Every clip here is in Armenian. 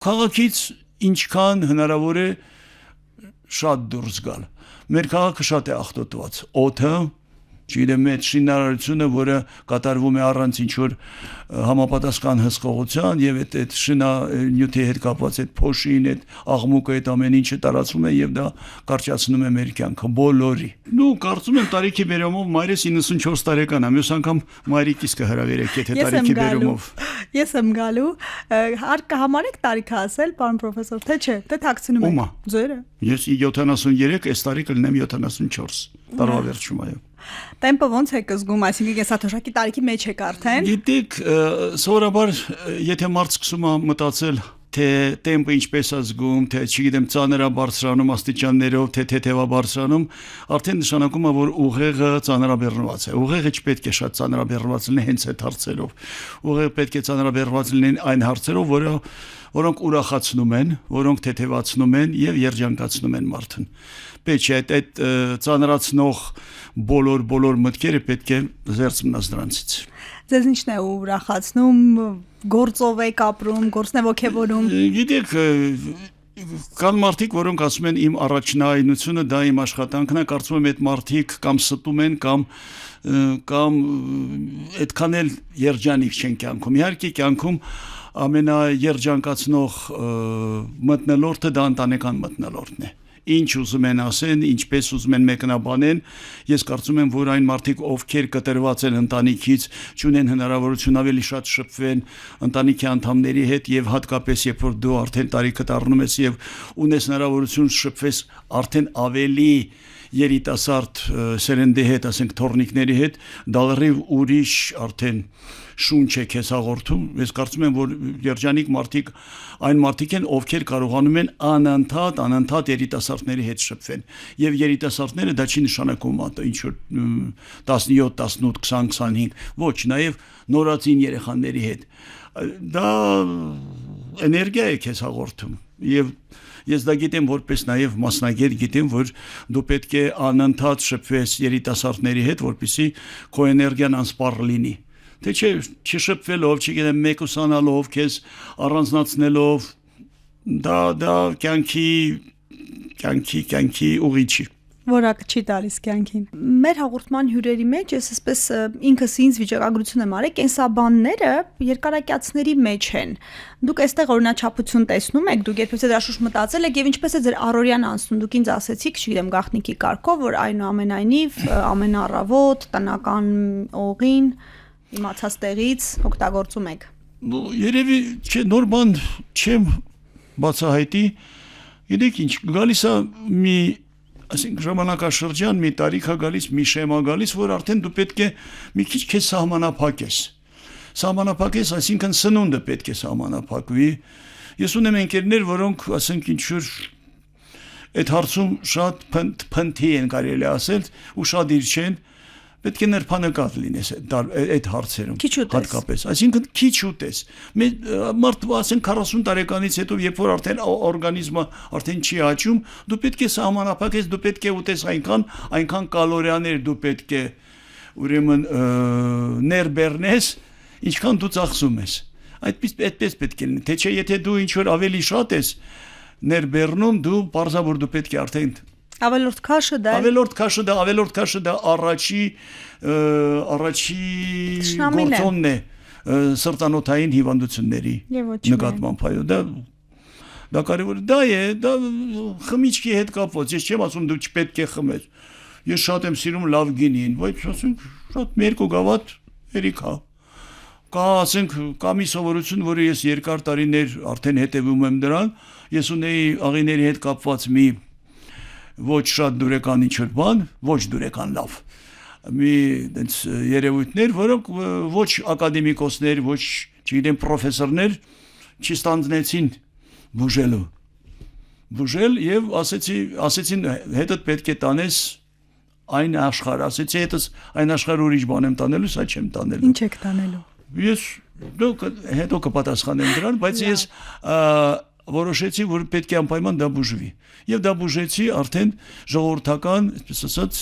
Քաղաքից ինչքան հնարավոր է շատ դուրս գալ։ Մեր քաղաքը շատ է աղտոտված։ Օդը, չգիտեմ, այդ շինարարությունը, որը կատարվում է առանց ինչ-որ համապատասխան հսկողության եւ այդ շինանյութի հետ կապված այդ փոշին, այդ աղմուկը, այդ ամեն ինչը տարածվում է եւ դա կարճացնում է մեր կյանքը բոլորի։ Նու կարծում եմ տարիքի բերումով մայրս 94 տարեկան է, մյուս անգամ մայրիկիս կհրավիրեք, եթե տարիքի բերումով։ Ես եմ գալու, կհամարեք տարիքը ասել, պարոն պրոֆեսոր, թե չէ, թե թաքցնում եք ձերը։ Ես 73, այս տարի կլինեմ 74 տարվա վերջում, այո։ Տեմպը ոնց եք զգում, այսինքն կեսաթոշակի տարիքի մեջ եք արդեն։ Գիտեք, սովորաբար եթե մարդ սկսում է մտածել, թե տեմպը ինչպես է զգում, թե չգիտեմ ծանր է բարձրանում աստիճաններով, թե թեթև է բարձրանում, արդեն նշանակում է, որ ուղեղը ծանրաբեռնված է։ Ուղեղը չպետք է շատ ծանրաբեռնված լինի հենց այդ հարցերով։ Ուղեղը պետք է ծանրաբեռնված լինի այն հարցերով, որոնք ուրախացնում են, որոնք թեթևացնում են եւ երջանկացնում են մարդուն։ Պետք է այդ ծանրացնող բոլոր մտքերը պետք է զերծ մնաս դրանցից։ Ձեզ ինչն է ուրախացնում, գործով եք ապրում, գործն է ոգևորում։ Գիտեք, կան մարդիկ, որոնք ասում են իմ առաջնայինությունը դա իմ աշխատանքն է, կարծում եմ այդ մարդիկ կամ ստում են կամ այդքան էլ երջանիկ չեն կյանքում։ Իհարկե կյանքում ամենաերջանկացնող մթնոլորտը դա ընտանեկան մթնոլորտն է։ Ինչ ուզում են ասեն, ինչպես ուզում են մեկնաբանեն, ես կարծում եմ, որ այն մարդիկ, ովքեր կտրված են ընտանիքից, չունեն հնարավորություն ավելի շատ շփվեն ընտանիքի անդամների հետ եւ հատկապես երբ որ դու արդեն տարիքը դառնում ես եւ ունես հնարավորություն շփվես արդեն ավելի երիտասարդ սերնդի հետ, ասենք թորնիկների հետ, դա լրիվ ուրիշ արդեն շունչ է քեզ հաղորդում։ Ես կարծում եմ, որ երջանիկ մարդիկ այն մարդիկ են, ովքեր կարողանում են անընդհատ երիտասարդների հետ շփվեն։ Եվ երիտասարդները դա չի նշանակում ինչ որ 17, 18, 20, 25, ոչ, նաև նորածին երեխաների հետ։ Դա էներգիա է քեզ հաղորդում։ Եվ ես դա գիտեմ որպես նաև մասնագետ գիտեմ, որ դու պետք է անընդհատ շփվես երիտասարդների հետ, որպեսզի քո էներգիան անսպառ լինի։ Թե չշփվելով, չգիտեմ, մեկուսանալով, քեզ առանձնացնելով, դա կյանքի ուղի չի։ Որակ չի տալիս կյանքին։ Մեր հաղորդման հյուրերի մեջ ես այսպես ինքս ինձ վիճակագրություն եմ արել, կենսաբանները երկարակյացների մեջ են։ Դուք այստեղ օրինաչափություն տեսնում եք, դուք երբևէ դրաշուշ մտածել եք եւ ինչպես է ձեր առօրյան անցնում։ Դուք ինձ ասեցիք, չգիտեմ, գաղտնիքի կարգով, որ այնուամենայնիվ ամենառավոտ տնական օղին իմացած տեղից օգտագործում եք։ Երևի չէ նոր բան չեմ բացահայտի։ Գիտեք ինչ, գալիս է մի ասենք ժամանակաշրջան, մի տարիք է գալիս, մի շեմ է գալիս, որ արդեն դու պետք է մի քիչ քեզ սահմանափակես։ Սահմանափակես, այսինքն սնունդը պետք է սահմանափակվի։ Ես ունեմ ընկերներ, որոնք ասենք ինչ որ այդ հարցում շատ փնթի են կարելի ասել ու շատ իր չեն, պետք է նրբանկատ լինես այդ հարցերում հատկապես, այսինքն քիչ ուտես։ Մարդ ասենք 40 տարեկանից հետո, երբ որ արդեն օրգանիզմը արդեն չի աճում, դու պետք է սահմանափակես, դու պետք է ուտես այնքան կալորիաներ դու պետք է ուրեմն ներբեռնես, ինչքան դու ծախսում ես։ Այդպես պետք է լինի, թե չէ եթե դու ինչ որ ավելի շատ ես ներբեռնում, դու պարզաբար դու պետք է արդեն Ավելորդ քաշը դա առաջի գործոնն է սրտանոթային հիվանդությունների նկատմամբ, այո, դա կարևոր է, դա խմիչքի հետ կապված, ես չեմ ասում դու չպետք է խմես, ես շատ եմ սիրում լավ գինին, բայց ասենք շատ մի երկու գավաթ հերիք է, ասենք կա մի սովորություն, որը ես երկար տարիներ արդեն հետևում եմ դրան, ես ունեի աղիների հետ կապված մի ոչ շատ դուրեկան ինչ-որ բան, ոչ դուրեկան լավ, մի երևույթներ, որոնք ոչ ակադեմիկոսներ, ոչ չգիտեմ պրոֆեսորներ չստանձնեցին բուժել եւ ասեցին հետդ պետք է տանես այն աշխարհ, ասեցի հետս այն աշխարհ ուրիշ բան եմ տանելու, սա չեմ տանելու։ Ինչ եք տանելու։ Ես հետո կպատասխանեմ դրան, բայց ես որոշեցի, որ պետք է անպայման դա բուժվի։ Եվ դա բուժեցի արդեն ժողովրդական, այսպես ասած,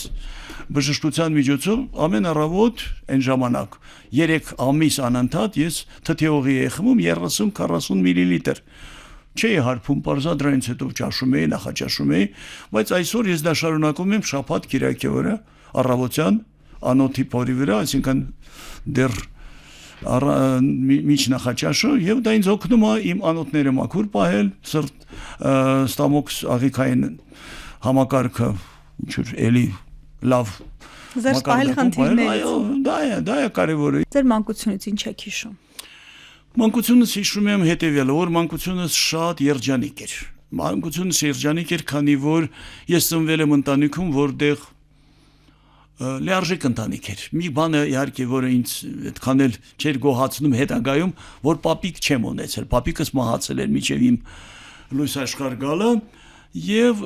բժշկության միջոցով ամեն առավոտ այն ժամանակ 3 ամիս անընդհատ ես թթեողի էի խմում 30-40 միլիլիտր։ չէի հարբում, parza դրանից հետո ճաշում էի, նախաճաշում էի, բայց այսօր ես դա շարունակում եմ շաբաթ կիրակի օրը առավոտյան անոթի փորի վրա, այսինքն դեռ միջ նախաճաշը եւ դա ինձ օգնում է իմ անոթները մաքուր պահել, ստամոքս աղիքային համակարգը ինչ-որ էլի լավ Ձեր սպահել խնդիրներից։ դա է կարևորը։ Ձեր մանկությունից ինչ եք հիշում։ Մանկությունս հիշում եմ հետևյալը, որ մանկությունս շատ երջանիկ էր։ Մանկությունս երջանիկ էր, քանի որ ես ծնվել եմ ընտանիքում, որտեղ լիարժեք ընտանիք էր։ Մի բանը իհարկե, որը ինձ այդքան էլ չէր գոհացնում հետագայում, որ պապիկ չեմ ունեցել։ Պապիկս մահացել էր մինչև իմ լույս աշխարհ գալը, եւ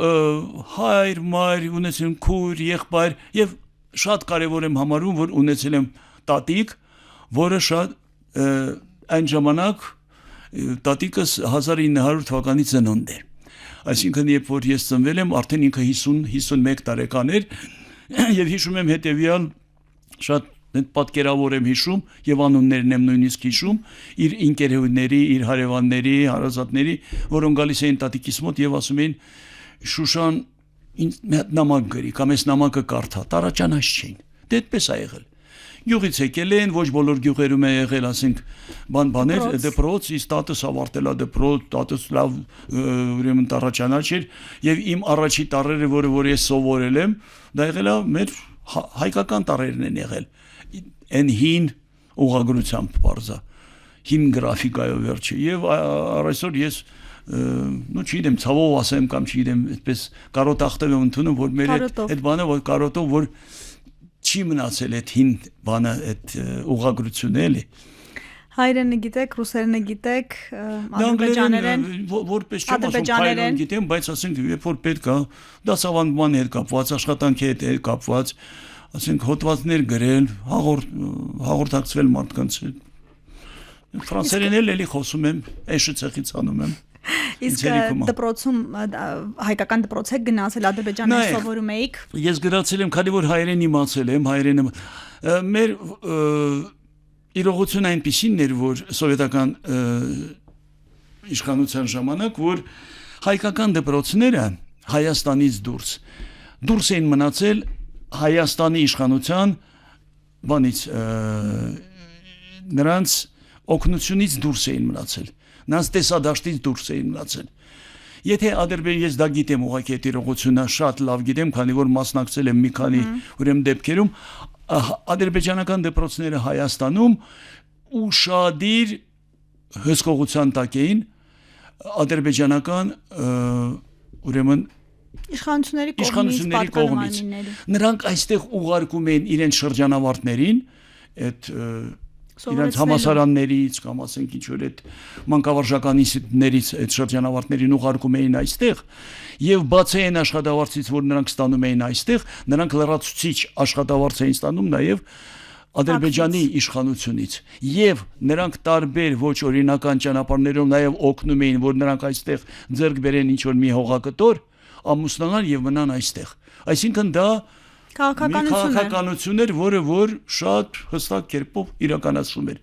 հայր, մայր, ունեցել քույր, եղբայր, եւ շատ կարեւոր եմ համարում, որ ունեցել եմ տատիկ, որը շատ այն ժամանակ տատիկս 1900 թվականի ծնունդ է։ Այսինքն երբ որ ես ծնվել եմ, արդեն ինքը 50-51 տարեկան էր, եւ հիշում եմ հետեւյալ շատ պատկերավոր եմ հիշում եւ անուններն եմ նույնիսկ հիշում իր ինկերուհիների, իր հարևանների, հարազատների, որոնք գալիս էին տատիկիս մոտ եւ ասում էին Շուշան ինձ նամակ գրի, կամ այս նամակը կարդա, տարաճանած չէին։ Դե այդպես է եղել։ Գյուղից եկել են, ոչ բոլոր գյուղերում է եղել, ասենք, բաներ, դպրոց, իսկ տատս ավարտել է դպրոց, տատս լավ ուրեմն տարաճանած էր եւ իմ առաջի տարերը, որ ես սովորել եմ, դա եղել է մեր հայկական տարերն են եղել։ Այն հին ուղղագրությամբ բարձա, հին գրաֆիկայով վերջը եւ այսօր ես չգիտեմ, ցավով ասեմ կամ չգիտեմ, այդպես կարոտախտև եմ ընդունում, որ մեր այդ բանը, որ կարոտով, որ չի մնացել այդ հին բանը, այդ ուղղագրությունը էլի։ Հայերենը գիտեք, ռուսերենը գիտեք, ադրբեջաներեն, որպես չեմ ասում հայերեն գիտեմ, բայց ասենք երբ որ պետք է դասավանդման հետ կապված, աշխատանքի հետ կապված, ասենք հոդվածներ գրել, հաղորդակցվել մարդկանց հետ։ Ֆրանսերեն էլի խոսում եմ, էշը ցեղից անում եմ։ Իսկ դպրոցում հայկական դպրոց եք գնացել, ադրբեջաներեն սովորում էիք։ Ես գնացել եմ, քանի որ հայերեն իմացել եմ, հայերենը մեր իրողությունը այնպիսին էր, որ սովետական իշխանության ժամանակ, որ հայկական դպրոցները Հայաստանից դուրս էին մնացել Հայաստանի իշխանության բանից նրանց օգնությունից դուրս էին մնացել, նրանց տեսադաշտից դուրս էին մնացել։ Եթե ես դա գիտեմ, ուղղակի այդ իրողությունը շատ լավ գիտեմ, քանի որ մասնակցել եմ մի քանի ուրեմն դեպքերում, ադրբեջանական դպրոցները Հայաստանում ուշադիր հսկողության տակ էին ադրբեջանական ուրեմն իշխանությունների կողմից։ Նրանք այստեղ ուղարկում էին իրենց շրջանավարտներին, այդ իրենց համասարաններից կամ ասենք ինչ որ այդ մանկավարժական ինստիտուտներից այդ շրջանավարտներին ուղարկում էին այստեղ եւ բացի այն աշխատավարձից, որ նրանք ստանում էին այստեղ, նրանք լրացուցիչ աշխատավարձ էին ստանում նաեւ Ադրբեջանի իշխանությունից եւ նրանք տարբեր ոչ օրինական ճանապարհներով նաեւ օգնում էին, որ նրանք այստեղ ձեռք բերեն ինչ որ մի հողակտոր, ամուսնանան եւ մնան այստեղ։ Այսինքն դա քաղաքականություն էր, որը որ շատ հստակ կերպով իրականացում էր։